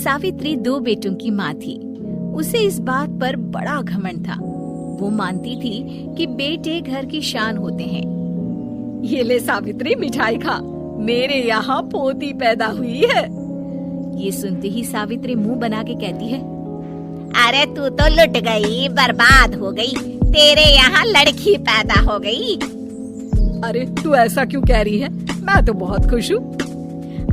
सावित्री 2 बेटों की माँ थी। उसे इस बात पर बड़ा घमंड था। वो मानती थी कि बेटे घर की शान होते हैं। ये ले सावित्री, मिठाई खा, मेरे यहाँ पोती पैदा हुई है। ये सुनते ही सावित्री मुंह बना के कहती है, अरे तू तो लुट गई, बर्बाद हो गई, तेरे यहाँ लड़की पैदा हो गई। अरे तू ऐसा क्यों कह रही है? मैं तो बहुत खुश हूँ।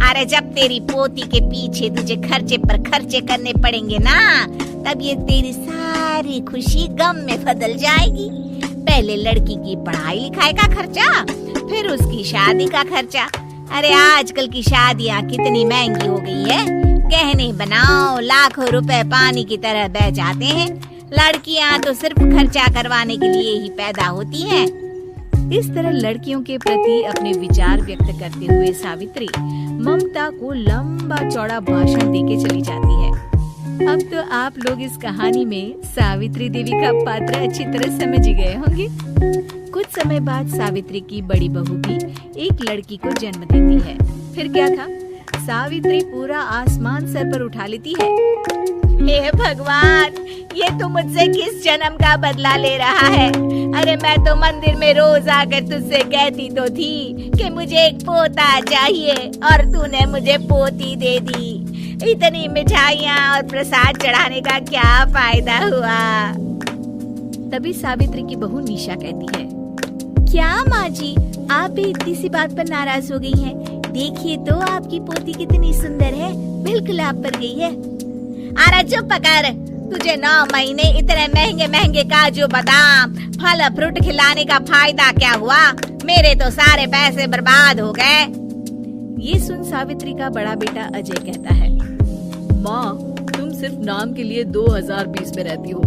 अरे जब तेरी पोती के पीछे तुझे खर्चे पर खर्चे करने पड़ेंगे ना, तब ये तेरी सारी खुशी गम में बदल जाएगी। पहले लड़की की पढ़ाई लिखाई का खर्चा, फिर उसकी शादी का खर्चा। अरे आजकल की शादियाँ कितनी महंगी हो गई है। गहने बनाओ, लाखों रुपए पानी की तरह बह जाते हैं। लड़कियाँ तो सिर्फ खर्चा करवाने के लिए ही पैदा होती हैं। इस तरह लड़कियों के प्रति अपने विचार व्यक्त करते हुए सावित्री ममता को लंबा चौड़ा भाषण देके चली जाती है। अब तो आप लोग इस कहानी में सावित्री देवी का पात्र अच्छी तरह समझ ही गए होंगे। कुछ समय बाद सावित्री की बड़ी बहू भी एक लड़की को जन्म देती है। फिर क्या था, सावित्री पूरा आसमान सर पर उठा लेती है। हे भगवान, ये तू मुझसे किस जन्म का बदला ले रहा है? अरे मैं तो मंदिर में रोज आकर तुझसे कहती तो थी कि मुझे एक पोता चाहिए, और तूने मुझे पोती दे दी। इतनी मिठाइयाँ और प्रसाद चढ़ाने का क्या फायदा हुआ? तभी सावित्री की बहू निशा कहती है, क्या माँ जी, आप भी इतनी सी बात पर नाराज हो गई हैं? देखिए तो आपकी पोती कितनी सुंदर है, बिल्कुल आप पर गई है। अरे चुप कर, तुझे 9 महीने इतने महंगे महंगे काजू बादाम फल फ्रूट खिलाने का फायदा क्या हुआ? मेरे तो सारे पैसे बर्बाद हो गए। ये सुन सावित्री का बड़ा बेटा अजय कहता है, माँ, तुम सिर्फ नाम के लिए 2020 में रहती हो।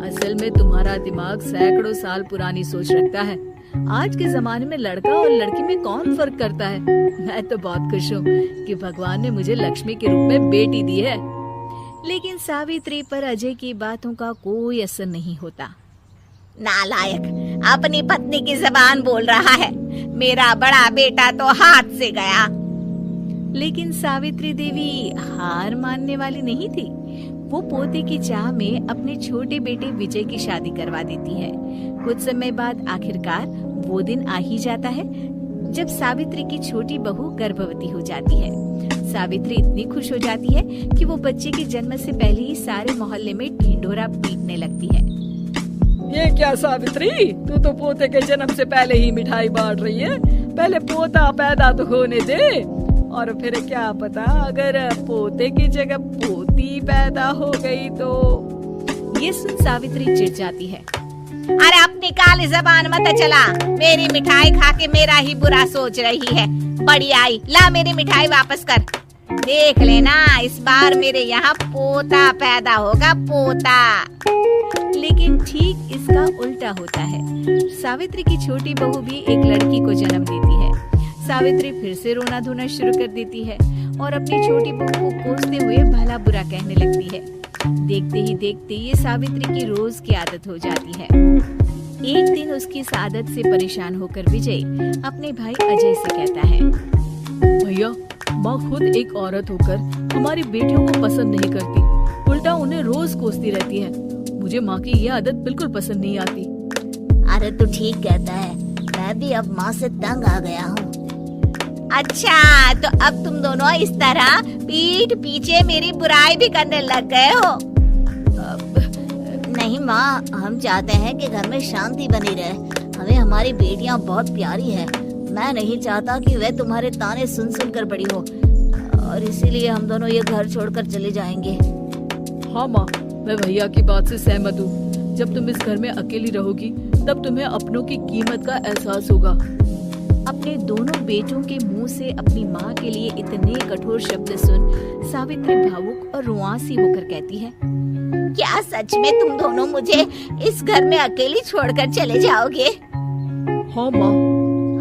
असल में तुम्हारा दिमाग सैकड़ों साल पुरानी सोच रखता है। आज के जमाने में लड़का और लड़की में कौन फर्क करता है? मैं तो बहुत खुश हूँ कि भगवान ने मुझे लक्ष्मी के रूप में बेटी दी है। लेकिन सावित्री पर अजय की बातों का कोई असर नहीं होता। नालायक, अपनी पत्नी की जबान बोल रहा है। मेरा बड़ा बेटा तो हाथ से गया। लेकिन सावित्री देवी हार मानने वाली नहीं थी। वो पोते की चाह में अपने छोटे बेटे विजय की शादी करवा देती है। कुछ समय बाद आखिरकार वो दिन आ ही जाता है जब सावित्री की छोटी बहू गर्भवती हो जाती है। सावित्री इतनी खुश हो जाती है कि वो बच्चे के जन्म से पहले ही सारे मोहल्ले में ढिंढोरा पीटने लगती है। ये क्या सावित्री, तू तो पोते के जन्म से पहले ही मिठाई बांट रही है। पहले पोता पैदा तो होने दे, और फिर क्या पता अगर पोते की जगह पोती पैदा हो गई तो। ये सुन सावित्री चिढ़ जाती है। अरे अपनी काली जबान मत चला, मेरी मिठाई खा के मेरा ही बुरा सोच रही है। बड़ी आई, ला मेरी मिठाई वापस कर। देख लेना, इस बार मेरे यहाँ पोता पैदा होगा, पोता। लेकिन ठीक इसका उल्टा होता है। सावित्री की छोटी बहू भी एक लड़की को जन्म देती है। सावित्री फिर से रोना धोना शुरू कर देती है और अपनी छोटी बहू को कोसते हुए भला बुरा कहने लगती है। देखते ही देखते ये सावित्री की रोज की आदत हो जाती है। एक दिन उसकी इस आदत से परेशान होकर विजय अपने भाई अजय से कहता है, भैया, माँ खुद एक औरत होकर हमारी बेटियों को पसंद नहीं करती, उल्टा उन्हें रोज कोसती रहती है। मुझे माँ की ये आदत बिल्कुल पसंद नहीं आती। अरे तू ठीक कहता है, मैं भी अब माँ से तंग आ गया हूँ। अच्छा, तो अब तुम दोनों इस तरह पीठ पीछे मेरी बुराई भी करने लग गए हो? नहीं माँ, हम चाहते हैं कि घर में शांति बनी रहे। हमें हमारी बेटियाँ बहुत प्यारी है। मैं नहीं चाहता कि वे तुम्हारे ताने सुन सुन कर बड़ी हो, और इसीलिए हम दोनों ये घर छोड़कर चले जाएंगे। हाँ माँ, मैं भैया की बात से सहमत हूँ। जब तुम इस घर में अकेली रहोगी तब तुम्हें अपनों की कीमत का एहसास होगा। अपने दोनों बेटों के मुंह से अपनी माँ के लिए इतने कठोर शब्द सुन सावित्री भावुक और रुआंसी होकर कहती है, क्या सच में तुम दोनों मुझे इस घर में अकेली छोड़कर चले जाओगे? हाँ माँ।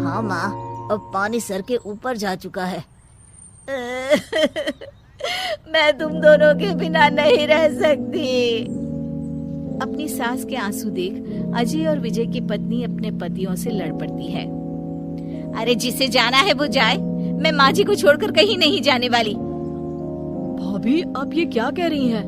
हाँ माँ, अब पानी सर के ऊपर जा चुका है। मैं तुम दोनों के बिना नहीं रह सकती। अपनी सास के आंसू देख अजय और विजय की पत्नी अपने पतियों से लड़ पड़ती है। अरे जिसे जाना है वो जाए, मैं माँ जी को छोड़कर कहीं नहीं जाने वाली। भाभी आप ये क्या कह रही हैं?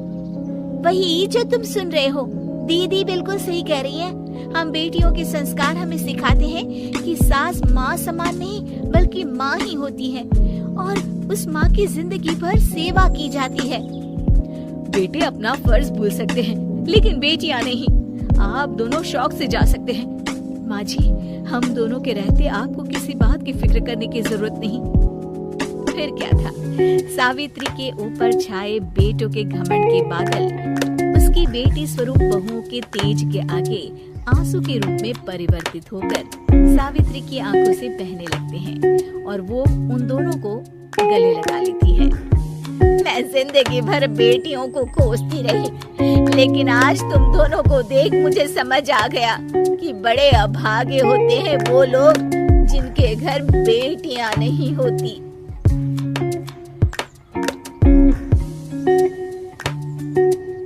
वही जो तुम सुन रहे हो, दीदी बिल्कुल सही कह रही है। हम बेटियों के संस्कार हमें सिखाते हैं कि सास माँ समान नहीं बल्कि माँ ही होती है और उस माँ की जिंदगी भर सेवा की जाती है। बेटे अपना फर्ज भूल सकते हैं लेकिन बेटियां नहीं। आप दोनों शौक से जा सकते हैं। माँ जी, हम दोनों के रहते आपको किसी बात की फिक्र करने की जरूरत नहीं। फिर क्या था, सावित्री के ऊपर छाए बेटों के घमंड के बादल उसकी बेटी स्वरूप बहुओं के तेज के आगे आंसू के रूप में परिवर्तित होकर सावित्री की आंखों से बहने लगते हैं और वो उन दोनों को गले लगा लेती है। मैं जिंदगी भर बेटियों को खोजती रही, लेकिन आज तुम दोनों को देख मुझे समझ आ गया कि बड़े अभागे होते हैं वो लोग जिनके घर बेटियां नहीं होती।